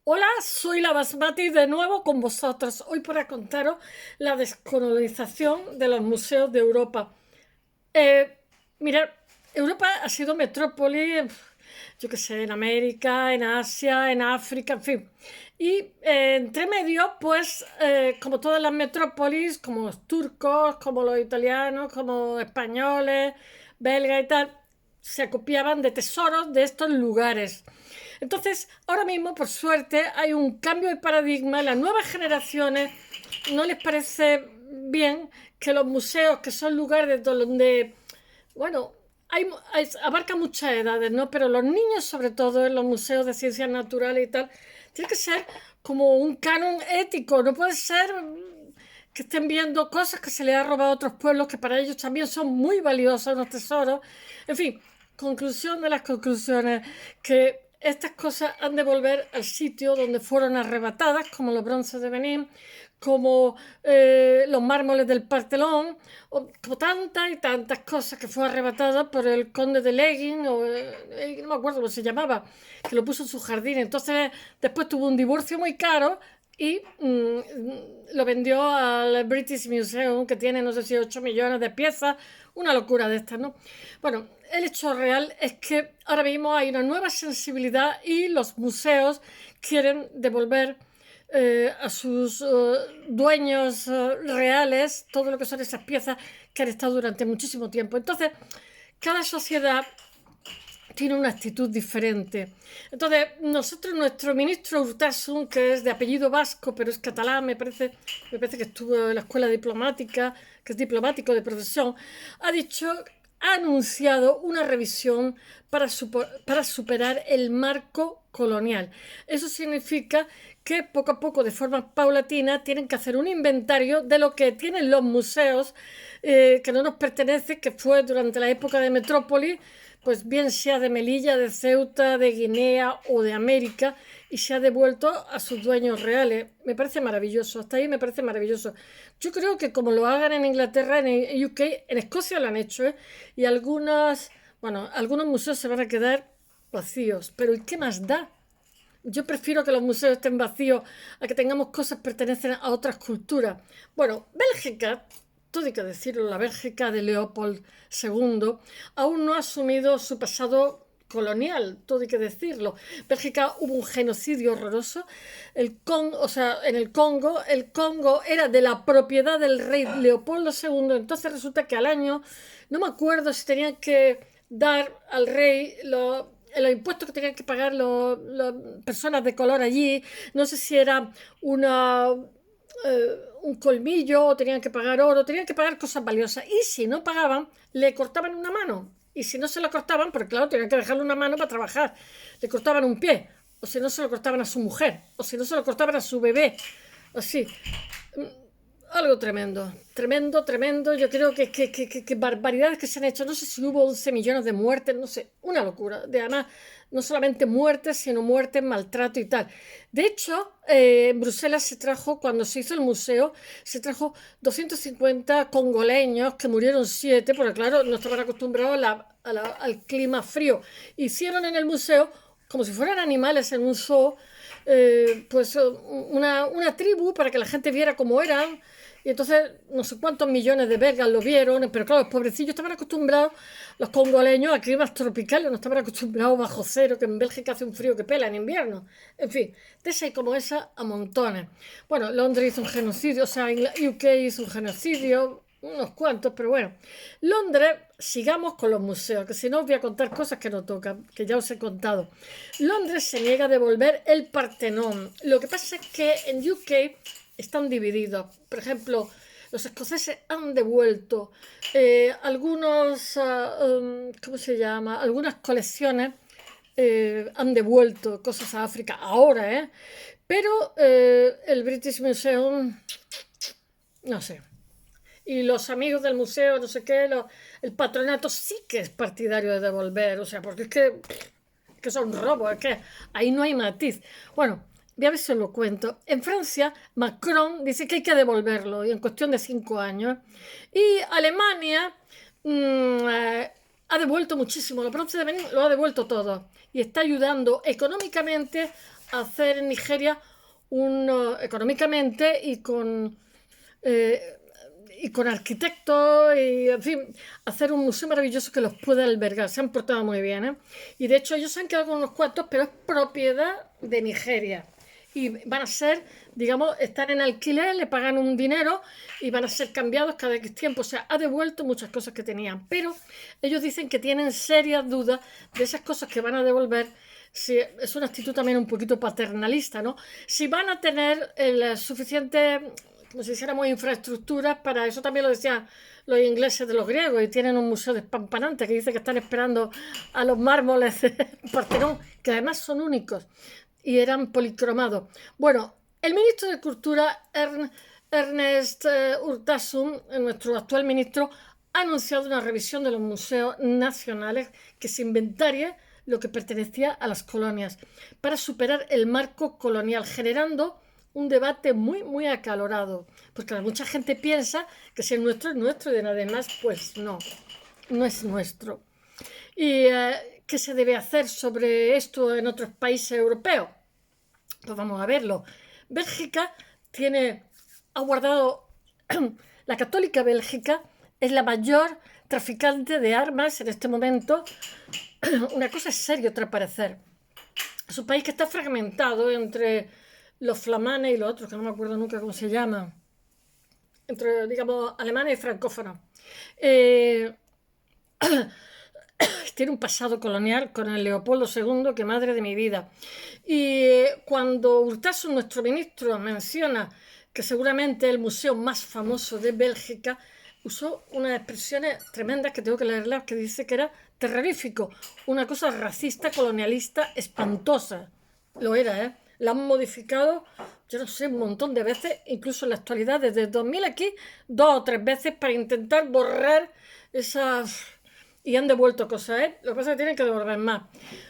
Hola, soy la Basmati de nuevo con vosotros, hoy para contaros la descolonización de los museos de Europa. Eh, Mirad, Europa ha sido metrópoli, yo qué sé, en América, en Asia, en África, en fin. Y entre medio, pues, como todas las metrópolis, como los turcos, como los italianos, como españoles, belgas y tal, se acopiaban de tesoros de estos lugares. Entonces, ahora mismo, por suerte, hay un cambio de paradigma. Las nuevas generaciones no les parece bien que los museos, que son lugares donde, bueno, abarca muchas edades, ¿no? Pero los niños, sobre todo en los museos de ciencias naturales y tal, tiene que ser como un canon ético. No puede ser que estén viendo cosas que se les ha robado a otros pueblos que para ellos también son muy valiosos, unos tesoros. En fin, conclusión de las conclusiones, que estas cosas han de volver al sitio donde fueron arrebatadas, como los bronces de Benín, como los mármoles del Partelón, o como tantas y tantas cosas que fue arrebatada por el conde de Legging, no me acuerdo cómo se llamaba, que lo puso en su jardín. Entonces después tuvo un divorcio muy caro y lo vendió al British Museum, que tiene no sé si 8 millones de piezas, una locura de estas, ¿no? Bueno, el hecho real es que ahora mismo hay una nueva sensibilidad y los museos quieren devolver a sus dueños reales todo lo que son esas piezas que han estado durante muchísimo tiempo. Entonces, cada sociedad tiene una actitud diferente. Entonces, nuestro ministro Urtasun, que es de apellido vasco, pero es catalán, me parece que estuvo en la escuela diplomática, que es diplomático de profesión, ha anunciado una revisión para superar el marco colonial. Eso significa que poco a poco, de forma paulatina, tienen que hacer un inventario de lo que tienen los museos que no nos pertenece, que fue durante la época de Metrópoli, pues bien sea de Melilla, de Ceuta, de Guinea o de América, y se ha devuelto a sus dueños reales. Me parece maravilloso, hasta ahí me parece maravilloso. Yo creo que como lo hagan en Inglaterra, en UK, en Escocia lo han hecho, ¿eh? Y algunos museos se van a quedar vacíos, pero ¿y qué más da? Yo prefiero que los museos estén vacíos a que tengamos cosas que pertenecen a otras culturas. Bueno, Bélgica, todo hay que decirlo, la Bélgica de Leopold II aún no ha asumido su pasado colonial, todo hay que decirlo. Bélgica hubo un genocidio horroroso. En el Congo era de la propiedad del rey Leopoldo II. Entonces resulta que al año, no me acuerdo si tenían que dar al rey los impuestos que tenían que pagar las personas de color allí. No sé si era un colmillo, o tenían que pagar oro, tenían que pagar cosas valiosas. Y si no pagaban, le cortaban una mano. Y si no se la cortaban, porque claro, tenían que dejarle una mano para trabajar, le cortaban un pie. O si no, se lo cortaban a su mujer. O si no, se lo cortaban a su bebé. Así. Algo tremendo, tremendo, tremendo. Yo creo que barbaridades que se han hecho. No sé si hubo 11 millones de muertes, no sé, una locura. Además, no solamente muertes, sino muertes, maltrato y tal. De hecho, en Bruselas cuando se hizo el museo, se trajo 250 congoleños, que murieron 7, porque claro, no estaban acostumbrados al clima frío. Hicieron en el museo, como si fueran animales en un zoo, una tribu para que la gente viera cómo eran. Y entonces no sé cuántos millones de belgas lo vieron, pero claro, los pobrecillos estaban acostumbrados, los congoleños, a climas tropicales, no estaban acostumbrados bajo cero, que en Bélgica hace un frío que pela en invierno. En fin, de esa y como esa a montones. Bueno, Londres hizo un genocidio, o sea, UK hizo un genocidio, unos cuantos, pero bueno. Londres, sigamos con los museos, que si no os voy a contar cosas que no tocan, que ya os he contado. Londres se niega a devolver el Partenón. Lo que pasa es que en UK están divididos. Por ejemplo, los escoceses han devuelto ¿cómo se llama? Algunas colecciones han devuelto cosas a África ahora, ¿eh? Pero el British Museum, no sé. Y los amigos del museo, no sé qué, el patronato sí que es partidario de devolver, o sea, porque es que son robos, es que ahí no hay matiz. Bueno, voy a ver si os lo cuento. En Francia, Macron dice que hay que devolverlo, y en cuestión de 5 años. Y Alemania ha devuelto muchísimo. Los bronces de Benín lo ha devuelto todo. Y está ayudando económicamente hacer en Nigeria económicamente y con arquitectos y, en fin, hacer un museo maravilloso que los pueda albergar. Se han portado muy bien, ¿eh? Y de hecho ellos se han quedado con unos cuantos, pero es propiedad de Nigeria. Y van a ser, digamos, están en alquiler, le pagan un dinero y van a ser cambiados cada X tiempo. O sea, ha devuelto muchas cosas que tenían. Pero ellos dicen que tienen serias dudas de esas cosas que van a devolver. Si, es una actitud también un poquito paternalista, ¿no? Si van a tener el suficiente, como si dijéramos, infraestructuras para eso. También lo decían los ingleses de los griegos, y tienen un museo despampanante que dice que están esperando a los mármoles de Partenón, que además son únicos y eran policromados. Bueno, el ministro de Cultura, Ernest Urtasun, nuestro actual ministro, ha anunciado una revisión de los museos nacionales que se inventarie lo que pertenecía a las colonias para superar el marco colonial, generando un debate muy, muy acalorado, porque mucha gente piensa que si es nuestro y además, pues no, no es nuestro. ¿Y qué se debe hacer sobre esto en otros países europeos? Pues vamos a verlo. Bélgica ha guardado, la Católica Bélgica es la mayor traficante de armas en este momento. Una cosa es seria, otra parecer. Es un país que está fragmentado entre los flamanes y los otros, que no me acuerdo nunca cómo se llaman, entre, digamos, alemanes y francófonos. Tiene un pasado colonial con el Leopoldo II, que madre de mi vida. Y cuando Urtasun, nuestro ministro, menciona que seguramente es el museo más famoso de Bélgica, usó unas expresiones tremendas que tengo que leerlas, que dice que era terrorífico, una cosa racista, colonialista, espantosa. Lo era, ¿eh? La han modificado, yo no sé, un montón de veces, incluso en la actualidad, desde el 2000 aquí, 2 o 3 veces para intentar borrar esas... Y han devuelto cosas, ¿eh? Lo que pasa es que tienen que devolver más.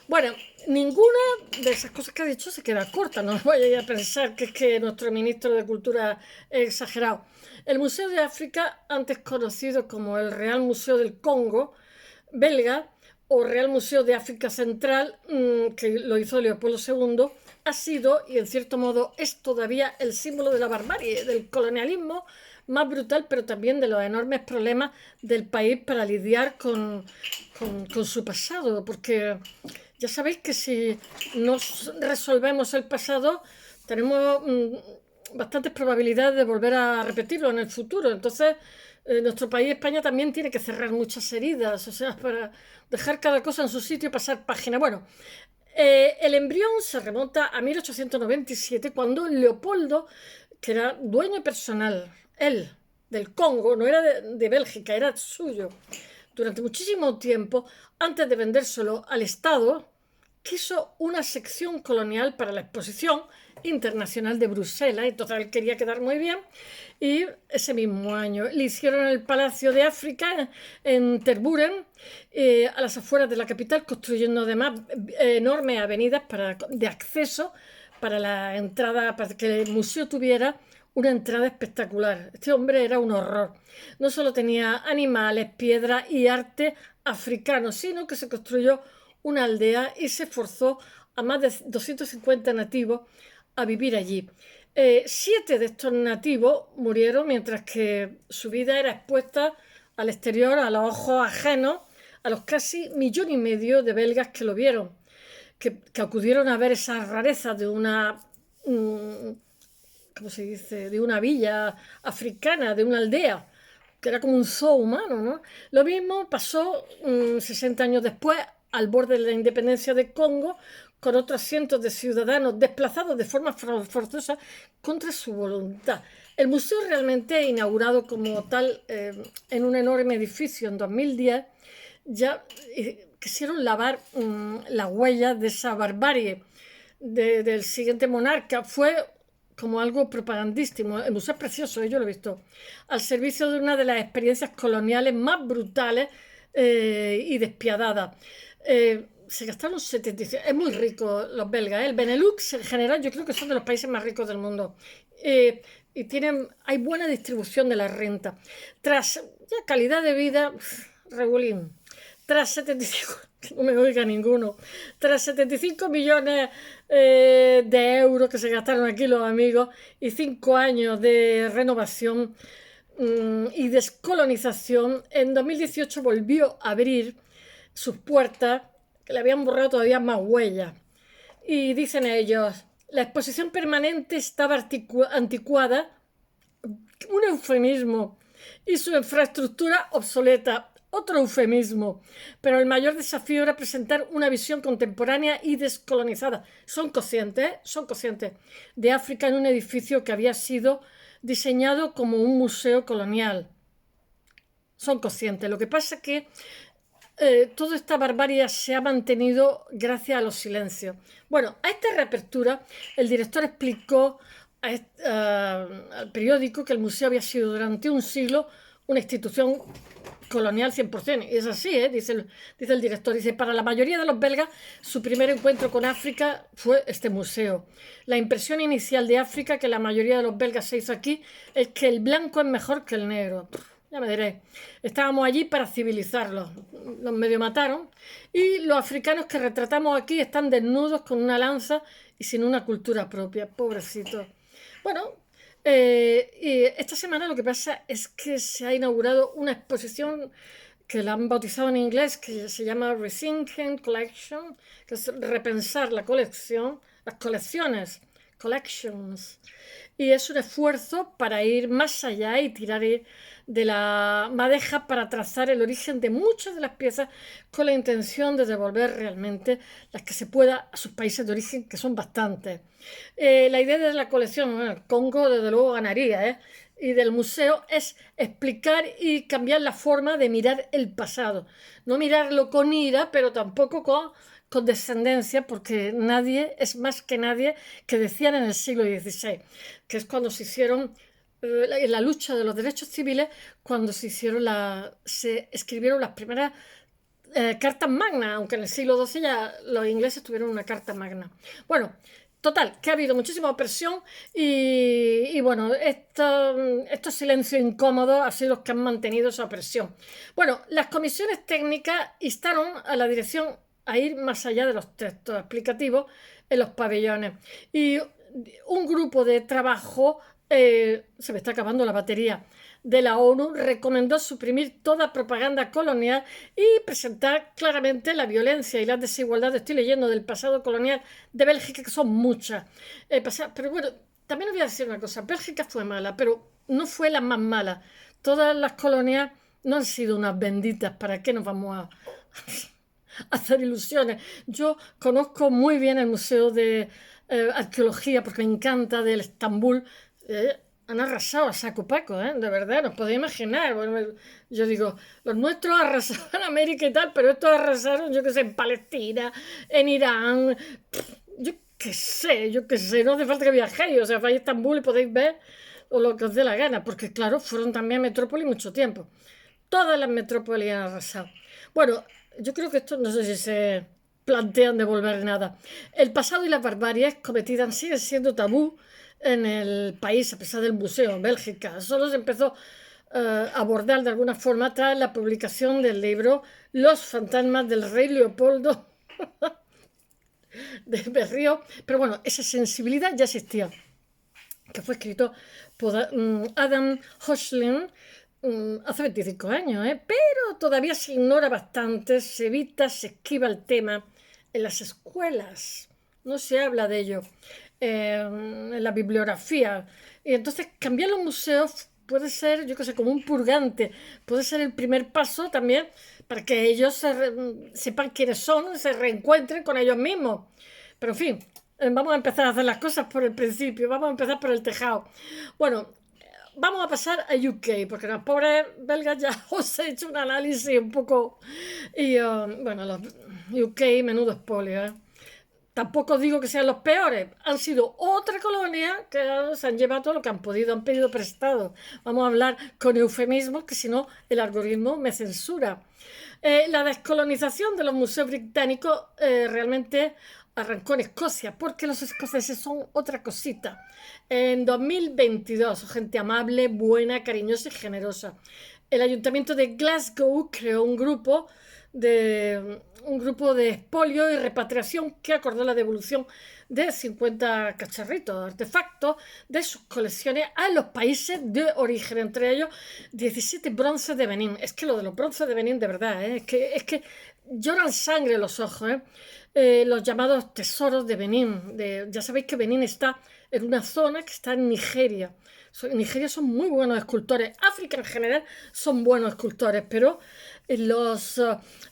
Bueno, ninguna de esas cosas que ha dicho se queda corta. No vaya a pensar que es que nuestro ministro de Cultura es exagerado. El Museo de África, antes conocido como el Real Museo del Congo, belga, o Real Museo de África Central, que lo hizo Leopoldo II, ha sido, y en cierto modo es todavía, el símbolo de la barbarie, del colonialismo más brutal, pero también de los enormes problemas del país para lidiar con su pasado, porque ya sabéis que si no resolvemos el pasado, tenemos bastantes probabilidades de volver a repetirlo en el futuro. Entonces, nuestro país, España, también tiene que cerrar muchas heridas, o sea, para dejar cada cosa en su sitio y pasar página. Bueno, el embrión se remonta a 1897, cuando Leopoldo, que era dueño personal, él, del Congo, no era de Bélgica, era suyo, durante muchísimo tiempo, antes de vendérselo al Estado, quiso una sección colonial para la Exposición Internacional de Bruselas. Entonces él quería quedar muy bien, y ese mismo año le hicieron el Palacio de África en Tervuren, a las afueras de la capital, construyendo además enormes avenidas de acceso para la entrada, para que el museo tuviera una entrada espectacular. Este hombre era un horror. No solo tenía animales, piedras y arte africano, sino que se construyó una aldea y se forzó a más de 250 nativos a vivir allí. 7 de estos nativos murieron, mientras que su vida era expuesta al exterior, a los ojos ajenos, a los casi 1,5 millones de belgas que lo vieron, que acudieron a ver esas rarezas de una... ¿cómo se dice?, de una villa africana, de una aldea, que era como un zoo humano, ¿no? Lo mismo pasó 60 años después, al borde de la independencia de Congo, con otros cientos de ciudadanos desplazados de forma forzosa contra su voluntad. El museo realmente inaugurado como tal en un enorme edificio en 2010, ya quisieron lavar las huellas de esa barbarie del siguiente monarca. Fue como algo propagandístico. El museo es precioso, yo lo he visto, al servicio de una de las experiencias coloniales más brutales y despiadadas. Se gastaron 76. Es muy rico los belgas, ¿eh? El Benelux en general yo creo que son de los países más ricos del mundo. Y hay buena distribución de la renta. Tras calidad de vida, regulín. Tras 75 no me oiga ninguno. Tras 75 millones de euros que se gastaron aquí los amigos y 5 años de renovación y descolonización, en 2018 volvió a abrir sus puertas, que le habían borrado todavía más huellas. Y dicen ellos, la exposición permanente estaba anticuada, un eufemismo, y su infraestructura obsoleta, otro eufemismo, pero el mayor desafío era presentar una visión contemporánea y descolonizada. Son conscientes de África en un edificio que había sido diseñado como un museo colonial. Son conscientes. Lo que pasa es que toda esta barbarie se ha mantenido gracias a los silencios. Bueno, a esta reapertura el director explicó al periódico que el museo había sido durante un siglo una institución colonial 100%. Y es así, dice el director. Dice, para la mayoría de los belgas, su primer encuentro con África fue este museo. La impresión inicial de África que la mayoría de los belgas se hizo aquí es que el blanco es mejor que el negro. Ya me diréis. Estábamos allí para civilizarlos. Los medio mataron. Y los africanos que retratamos aquí están desnudos con una lanza y sin una cultura propia. Pobrecitos. Bueno, y esta semana lo que pasa es que se ha inaugurado una exposición que la han bautizado en inglés, que se llama Rethinking Collection, que es repensar la colección, las colecciones, collections. Y es un esfuerzo para ir más allá y tirar de la madeja para trazar el origen de muchas de las piezas con la intención de devolver realmente las que se pueda a sus países de origen, que son bastantes. La idea de la colección, bueno, el Congo desde luego ganaría, y del museo es explicar y cambiar la forma de mirar el pasado. No mirarlo con ira, pero tampoco con descendencia, porque nadie es más que nadie, que decían en el siglo XVI, que es cuando se hicieron la lucha de los derechos civiles, cuando se escribieron las primeras cartas magnas, aunque en el siglo XII ya los ingleses tuvieron una carta magna. Bueno, total, que ha habido muchísima opresión y bueno, estos silencios incómodos han sido los que han mantenido esa opresión. Bueno, las comisiones técnicas instaron a la dirección a ir más allá de los textos explicativos en los pabellones. Y un grupo de trabajo, se me está acabando la batería, de la ONU recomendó suprimir toda propaganda colonial y presentar claramente la violencia y las desigualdades, estoy leyendo, del pasado colonial de Bélgica, que son muchas. Pero bueno, también os voy a decir una cosa, Bélgica fue mala, pero no fue la más mala. Todas las colonias no han sido unas benditas, ¿para qué nos vamos a hacer ilusiones? Yo conozco muy bien el Museo de Arqueología, porque me encanta, del Estambul. Han arrasado a saco paco, de verdad, no os podéis imaginar. Bueno, yo digo, los nuestros arrasaron en América y tal, pero estos arrasaron, yo qué sé, en Palestina, en Irán, yo qué sé, no hace falta que viajéis, o sea, vais a Estambul y podéis ver o lo que os dé la gana, porque claro, fueron también metrópolis mucho tiempo. Todas las metrópolis han arrasado. Bueno, yo creo que esto no sé si se plantean devolver nada. El pasado y las barbaries cometidas siguen siendo tabú en el país, a pesar del museo en Bélgica. Solo se empezó a abordar de alguna forma tras la publicación del libro Los fantasmas del rey Leopoldo de Berrío. Pero bueno, esa sensibilidad ya existía, que fue escrito por Adam Hochling hace 25 años, pero todavía se ignora bastante, se evita, se esquiva el tema en las escuelas. No se habla de ello. En la bibliografía. Y entonces cambiar los museos puede ser, yo qué sé, como un purgante. Puede ser el primer paso también para que ellos sepan quiénes son, se reencuentren con ellos mismos. Pero en fin, vamos a empezar a hacer las cosas por el principio, vamos a empezar por el tejado. Bueno, vamos a pasar a UK, porque los pobres belgas ya os he hecho un análisis un poco. Y bueno, los UK, menudo espolio, Tampoco digo que sean los peores, han sido otra colonia que se han llevado todo lo que han podido, han pedido prestado. Vamos a hablar con eufemismos, que si no el algoritmo me censura. La descolonización de los museos británicos realmente arrancó en Escocia, porque los escoceses son otra cosita. En 2022, gente amable, buena, cariñosa y generosa. El ayuntamiento de Glasgow creó un grupo de un grupo de expolio y repatriación que acordó la devolución de 50 cacharritos, artefactos de sus colecciones a los países de origen, entre ellos 17 bronces de Benín. Es que lo de los bronces de Benín, de verdad, es que lloran sangre los ojos, los llamados tesoros de Benín. Ya sabéis que Benín está en una zona que está en Nigeria. En Nigeria son muy buenos escultores. África en general son buenos escultores, pero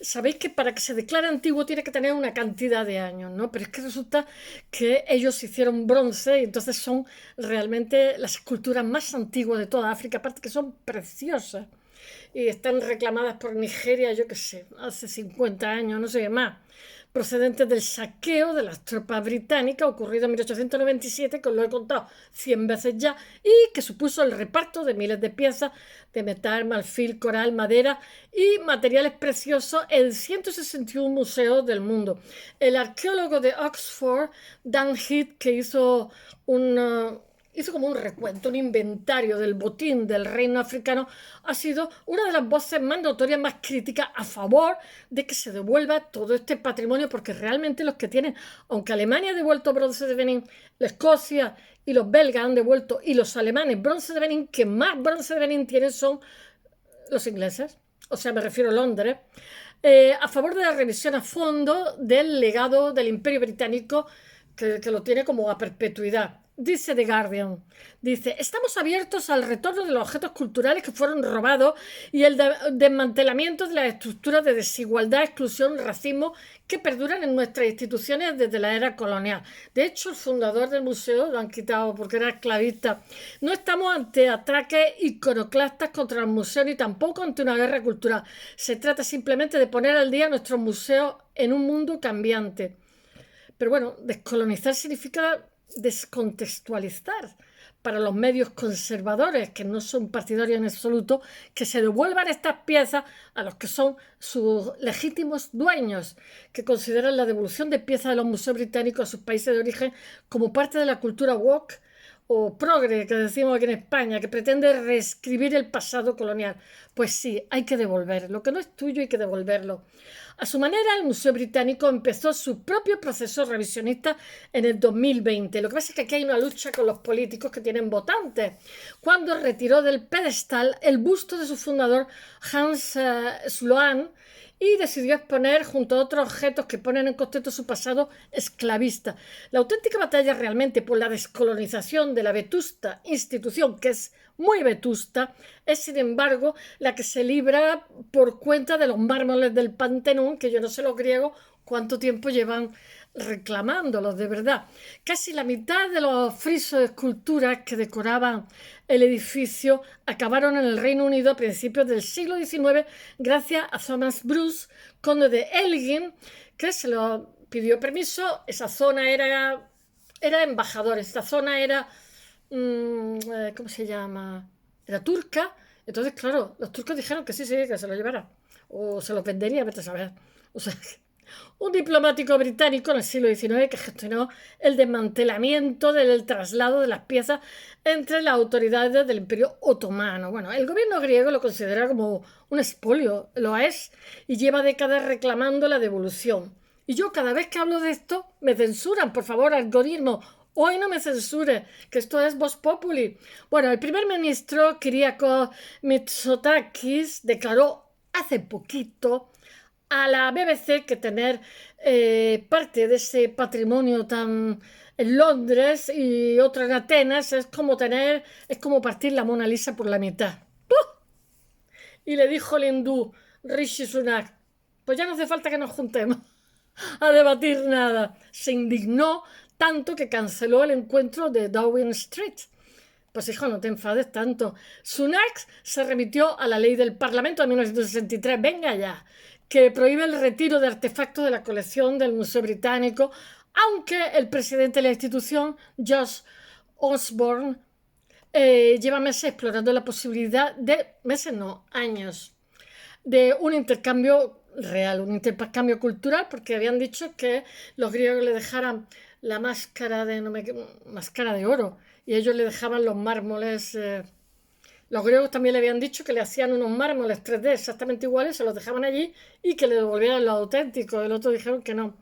sabéis que para que se declare antiguo tiene que tener una cantidad de años, ¿no? Pero es que resulta que ellos hicieron bronce y entonces son realmente las esculturas más antiguas de toda África, aparte que son preciosas y están reclamadas por Nigeria, yo qué sé, hace 50 años, no sé qué más, procedentes del saqueo de las tropas británicas ocurrido en 1897, que os lo he contado 100 veces ya, y que supuso el reparto de miles de piezas de metal, marfil, coral, madera y materiales preciosos en 161 museos del mundo. El arqueólogo de Oxford, Dan Heath, que hizo como un recuento, un inventario del botín del reino africano, ha sido una de las voces más notorias, más críticas a favor de que se devuelva todo este patrimonio, porque realmente los que tienen, aunque Alemania ha devuelto bronce de Benín, la Escocia y los belgas han devuelto, y los alemanes bronce de Benín, que más bronce de Benín tienen son los ingleses, o sea, me refiero a Londres, a favor de la revisión a fondo del legado del Imperio Británico, que lo tiene como a perpetuidad. Dice The Guardian, dice, estamos abiertos al retorno de los objetos culturales que fueron robados y el desmantelamiento de las estructuras de desigualdad, exclusión, racismo que perduran en nuestras instituciones desde la era colonial. De hecho, el fundador del museo lo han quitado porque era esclavista. No estamos ante ataques iconoclastas contra los museos ni tampoco ante una guerra cultural. Se trata simplemente de poner al día nuestros museos en un mundo cambiante. Pero bueno, descolonizar significa descontextualizar para los medios conservadores, que no son partidarios en absoluto, que se devuelvan estas piezas a los que son sus legítimos dueños, que consideran la devolución de piezas de los museos británicos a sus países de origen como parte de la cultura woke o progre, que decimos aquí en España, que pretende reescribir el pasado colonial. Pues sí, hay que devolver. Lo que no es tuyo hay que devolverlo. A su manera, el Museo Británico empezó su propio proceso revisionista en el 2020. Lo que pasa es que aquí hay una lucha con los políticos que tienen votantes, cuando retiró del pedestal el busto de su fundador, Hans Sloan, y decidió exponer junto a otros objetos que ponen en contexto su pasado esclavista. La auténtica batalla realmente por la descolonización de la vetusta institución, que es muy vetusta, es sin embargo la que se libra por cuenta de los mármoles del Pantenón, que yo no sé los griegos cuánto tiempo llevan reclamándolos, de verdad. Casi la mitad de los frisos de esculturas que decoraban el edificio acabaron en el Reino Unido a principios del siglo XIX gracias a Thomas Bruce, conde de Elgin, que se lo pidió permiso. Esa zona era embajador, esta zona era ¿cómo se llama? Era turca. Entonces, claro, los turcos dijeron que sí, que se lo llevara. O se los vendería, vete a saber. O sea, un diplomático británico en el siglo XIX que gestionó el desmantelamiento del traslado de las piezas entre las autoridades del Imperio Otomano. Bueno, el gobierno griego lo considera como un expolio, lo es, y lleva décadas reclamando la devolución. Y yo cada vez que hablo de esto me censuran, por favor, algoritmo. Hoy no me censure, que esto es Vox Populi. Bueno, el primer ministro Kyriakos Mitsotakis declaró hace poquito a la BBC que tener parte de ese patrimonio tan en Londres y otro en Atenas es como partir la Mona Lisa por la mitad. ¡Puh! Y le dijo el hindú Rishi Sunak, pues ya no hace falta que nos juntemos a debatir nada. Se indignó tanto que canceló el encuentro de Downing Street. Pues hijo, no te enfades tanto. Sunak se remitió a la ley del Parlamento de 1963, venga ya, que prohíbe el retiro de artefactos de la colección del Museo Británico, aunque el presidente de la institución, Josh Osborne, lleva meses explorando la posibilidad años, de un intercambio real, un intercambio cultural, porque habían dicho que los griegos le dejaran la máscara de oro y ellos le dejaban los mármoles Los griegos también le habían dicho que le hacían unos mármoles 3D exactamente iguales, se los dejaban allí y que le devolvieran los auténticos. El otro dijeron que no,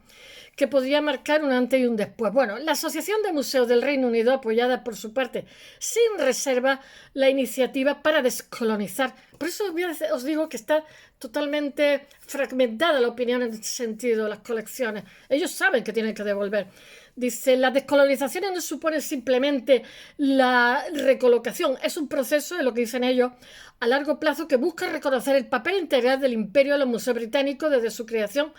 que podría marcar un antes y un después. Bueno, la Asociación de Museos del Reino Unido, apoyada por su parte sin reserva la iniciativa para descolonizar. Por eso os digo que está totalmente fragmentada la opinión en este sentido, las colecciones. Ellos saben que tienen que devolver. Dice, las descolonizaciones no suponen simplemente la recolocación, es un proceso, es lo que dicen ellos, a largo plazo que busca reconocer el papel integral del imperio de los museos británicos desde su creación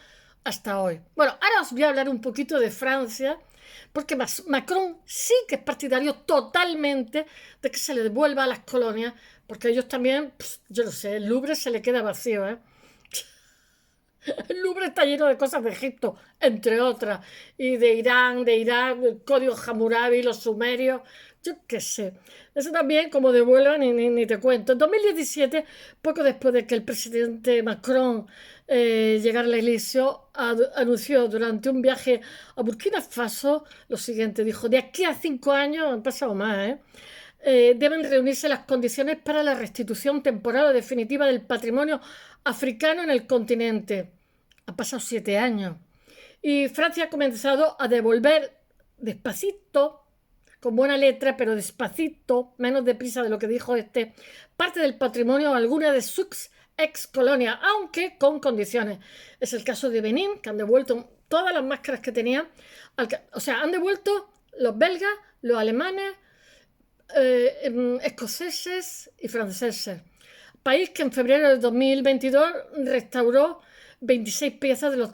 hasta hoy. Bueno, ahora os voy a hablar un poquito de Francia, porque Macron sí que es partidario totalmente de que se le devuelva a las colonias, porque ellos también, yo no sé, el Louvre se le queda vacío, ¿eh? El Louvre está lleno de cosas de Egipto, entre otras, y de Irán, de Irak, el código Hammurabi, los sumerios, yo qué sé. Eso también, como devuelvan, ni te cuento. En 2017, poco después de que el presidente Macron llegara al Elíseo, anunció durante un viaje a Burkina Faso lo siguiente, dijo, de aquí a 5 años, han pasado más, deben reunirse las condiciones para la restitución temporal o definitiva del patrimonio africano en el continente. Han pasado 7 años. Y Francia ha comenzado a devolver despacito, con buena letra, pero despacito, menos deprisa de lo que dijo parte del patrimonio a alguna de sus ex colonias, aunque con condiciones. Es el caso de Benín, que han devuelto todas las máscaras que tenían. O sea, han devuelto los belgas, los alemanes, escoceses y franceses. País que en febrero de 2022 restauró 26 piezas de los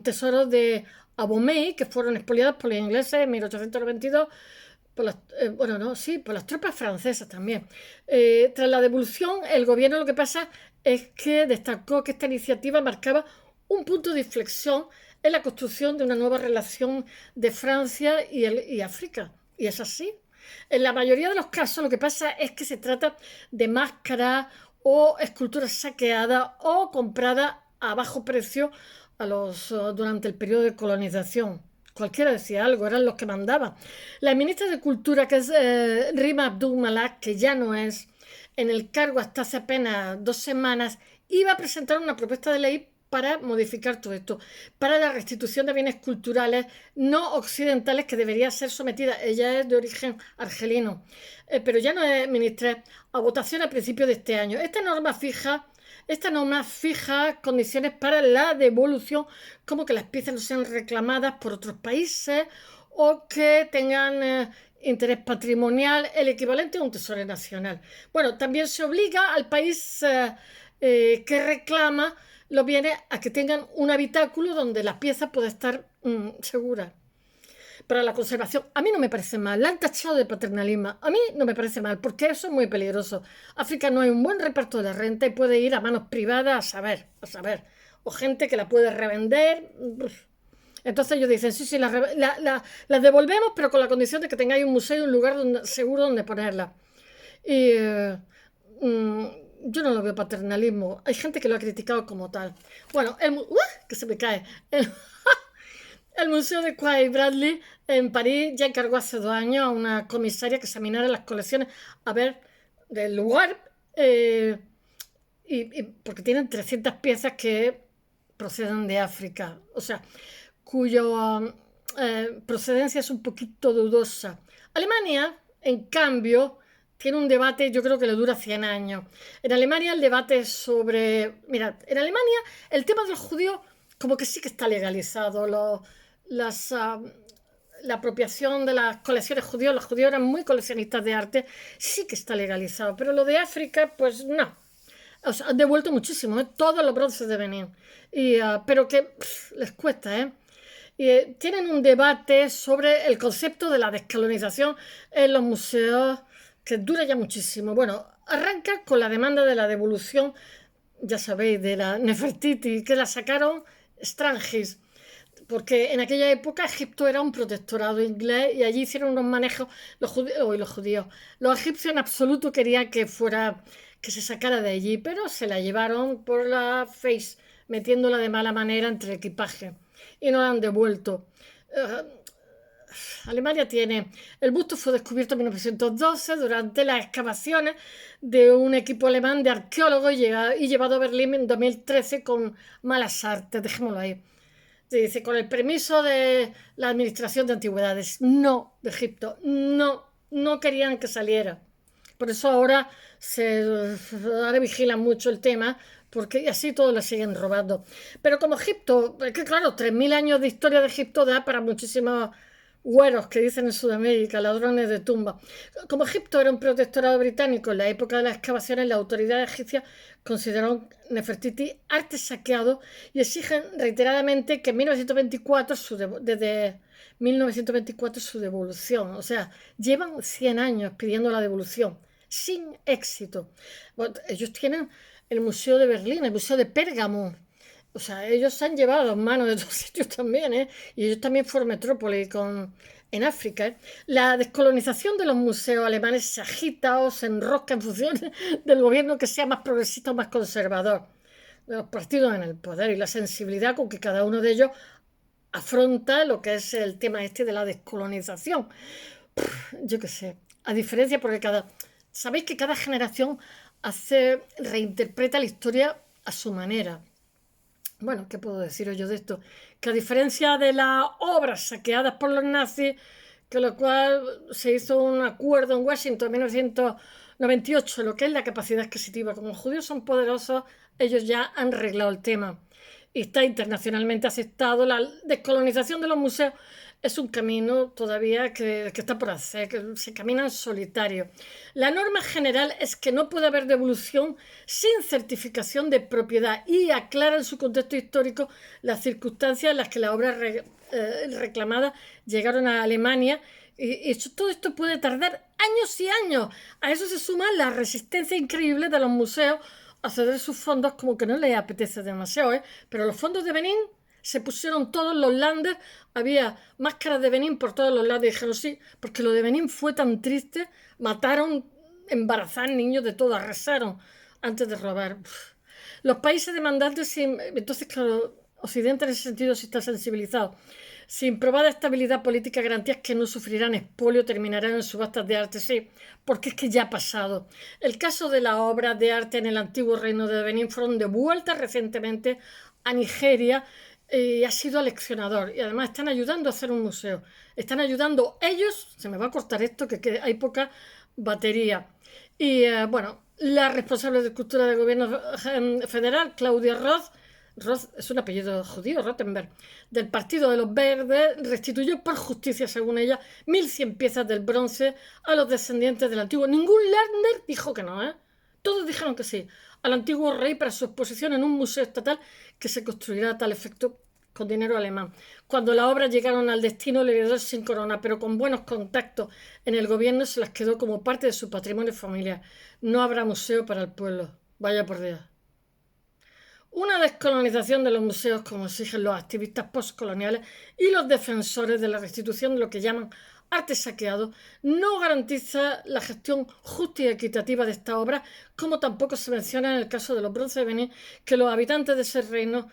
tesoros de Abomey, que fueron expoliadas por los ingleses en 1892, por las tropas francesas también. Tras la devolución, el gobierno lo que pasa es que destacó que esta iniciativa marcaba un punto de inflexión en la construcción de una nueva relación de Francia y África. Y es así. En la mayoría de los casos lo que pasa es que se trata de máscaras o esculturas saqueadas o compradas a bajo precio durante el periodo de colonización. Cualquiera decía algo, eran los que mandaban. La ministra de Cultura, que es Rima Abdul Malak, que ya no es en el cargo hasta hace apenas 2 semanas, iba a presentar una propuesta de ley para modificar todo esto, para la restitución de bienes culturales no occidentales que debería ser sometida. Ella es de origen argelino, pero ya no es ministra, a votación a principios de este año. Esta norma fija condiciones para la devolución, como que las piezas no sean reclamadas por otros países o que tengan interés patrimonial, el equivalente a un tesoro nacional. Bueno, también se obliga al país que reclama los bienes a que tengan un habitáculo donde la pieza pueda estar segura para la conservación. A mí no me parece mal, la han tachado de paternalismo, a mí no me parece mal, porque eso es muy peligroso. África no hay un buen reparto de la renta y puede ir a manos privadas a saber, o gente que la puede revender. Entonces ellos dicen, sí, las devolvemos, pero con la condición de que tengáis un museo y un lugar seguro donde ponerla. Y yo no lo veo paternalismo. Hay gente que lo ha criticado como tal. Bueno, que se me cae. El Museo de Quai Branly en París ya encargó hace 2 años a una comisaria que examinara las colecciones a ver del lugar, porque tienen 300 piezas que proceden de África, o sea, cuya procedencia es un poquito dudosa. Alemania, en cambio, tiene un debate, yo creo que le dura 100 años. En Alemania el debate es sobre... Mirad, en Alemania el tema de los judíos como que sí que está legalizado. La apropiación de las colecciones judías, los judíos eran muy coleccionistas de arte, sí que está legalizado. Pero lo de África, pues no. O sea, han devuelto muchísimo, todos los bronces de Benín. Pero que les cuesta, Y tienen un debate sobre el concepto de la descolonización en los museos que dura ya muchísimo. Bueno, arranca con la demanda de la devolución, ya sabéis, de la Nefertiti, que la sacaron Strangis, porque en aquella época Egipto era un protectorado inglés y allí hicieron unos manejos los judíos. Los egipcios en absoluto querían que se sacara de allí, pero se la llevaron por la face, metiéndola de mala manera entre el equipaje y no la han devuelto. Alemania tiene... El busto fue descubierto en 1912 durante las excavaciones de un equipo alemán de arqueólogos y llevado a Berlín en 2013 con malas artes, dejémoslo ahí. Dice, con el permiso de la Administración de Antigüedades. No, de Egipto. No querían que saliera. Por eso ahora vigilan mucho el tema, porque así todos le siguen robando. Pero como Egipto, es que claro, 3.000 años de historia de Egipto da para muchísimos güeros que dicen en Sudamérica, ladrones de tumba. Como Egipto era un protectorado británico en la época de las excavaciones, las autoridades egipcias consideraron Nefertiti arte saqueado y exigen reiteradamente que en 1924 desde 1924 su devolución. O sea, llevan 100 años pidiendo la devolución, sin éxito. Bueno, ellos tienen el Museo de Berlín, el Museo de Pérgamo. O sea, ellos se han llevado manos de todos sitios también, ¿eh? Y ellos también fueron metrópoli en África, ¿eh? La descolonización de los museos alemanes se agita o se enrosca en función del gobierno que sea más progresista o más conservador, de los partidos en el poder y la sensibilidad con que cada uno de ellos afronta lo que es el tema este de la descolonización. Yo qué sé, a diferencia porque sabéis que cada generación reinterpreta la historia a su manera. Bueno, ¿qué puedo deciros yo de esto? Que a diferencia de las obras saqueadas por los nazis, que lo cual se hizo un acuerdo en Washington en 1998, lo que es la capacidad adquisitiva. Como los judíos son poderosos, ellos ya han arreglado el tema. Y está internacionalmente aceptado. La descolonización de los museos es un camino todavía que está por hacer, que se camina en solitario. La norma general es que no puede haber devolución sin certificación de propiedad y aclara en su contexto histórico las circunstancias en las que las obras reclamadas llegaron a Alemania. Y todo esto puede tardar años y años. A eso se suma la resistencia increíble de los museos a ceder sus fondos, como que no les apetece demasiado, ¿eh? Pero los fondos de Benín se pusieron todos los landers, había máscaras de Benín por todos los lados y dijeron sí, porque lo de Benín fue tan triste, mataron, embarazaron niños de todo, arrasaron antes de robar. Los países demandantes, entonces claro, Occidente en ese sentido sí está sensibilizado. Sin probada estabilidad política, garantías que no sufrirán expolio, terminarán en subastas de arte, sí, porque es que ya ha pasado. El caso de las obras de arte en el antiguo reino de Benín fueron devueltas recientemente a Nigeria y ha sido aleccionador. Y además están ayudando a hacer un museo. Están ayudando ellos, se me va a cortar esto, que hay poca batería. Y bueno, la responsable de Cultura del Gobierno Federal, Claudia Roth es un apellido judío, Rothenberg, del Partido de los Verdes, restituyó por justicia, según ella, 1.100 piezas del bronce a los descendientes del antiguo. Ningún Lerner dijo que no, ¿eh? Todos dijeron que sí, al antiguo rey para su exposición en un museo estatal que se construirá a tal efecto con dinero alemán. Cuando las obras llegaron al destino, el heredero sin corona, pero con buenos contactos en el gobierno, se las quedó como parte de su patrimonio familiar. No habrá museo para el pueblo. Vaya por Dios. Una descolonización de los museos, como exigen los activistas postcoloniales y los defensores de la restitución de lo que llaman arte saqueado, no garantiza la gestión justa y equitativa de esta obra, como tampoco se menciona en el caso de los bronces de Benín, que los habitantes de ese reino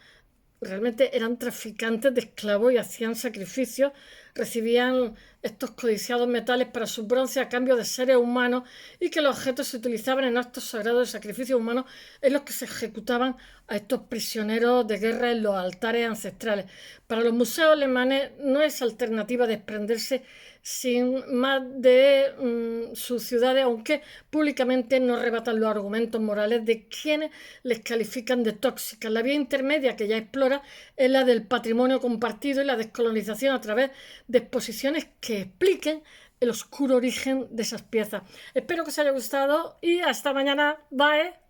realmente eran traficantes de esclavos y hacían sacrificios, recibían estos codiciados metales para sus bronces a cambio de seres humanos y que los objetos se utilizaban en actos sagrados de sacrificios humanos en los que se ejecutaban a estos prisioneros de guerra en los altares ancestrales. Para los museos alemanes no es alternativa desprenderse sin más de sus ciudades, aunque públicamente no rebatan los argumentos morales de quienes les califican de tóxicas. La vía intermedia que ya explora es la del patrimonio compartido y la descolonización a través de exposiciones que expliquen el oscuro origen de esas piezas. Espero que os haya gustado y hasta mañana. Bye.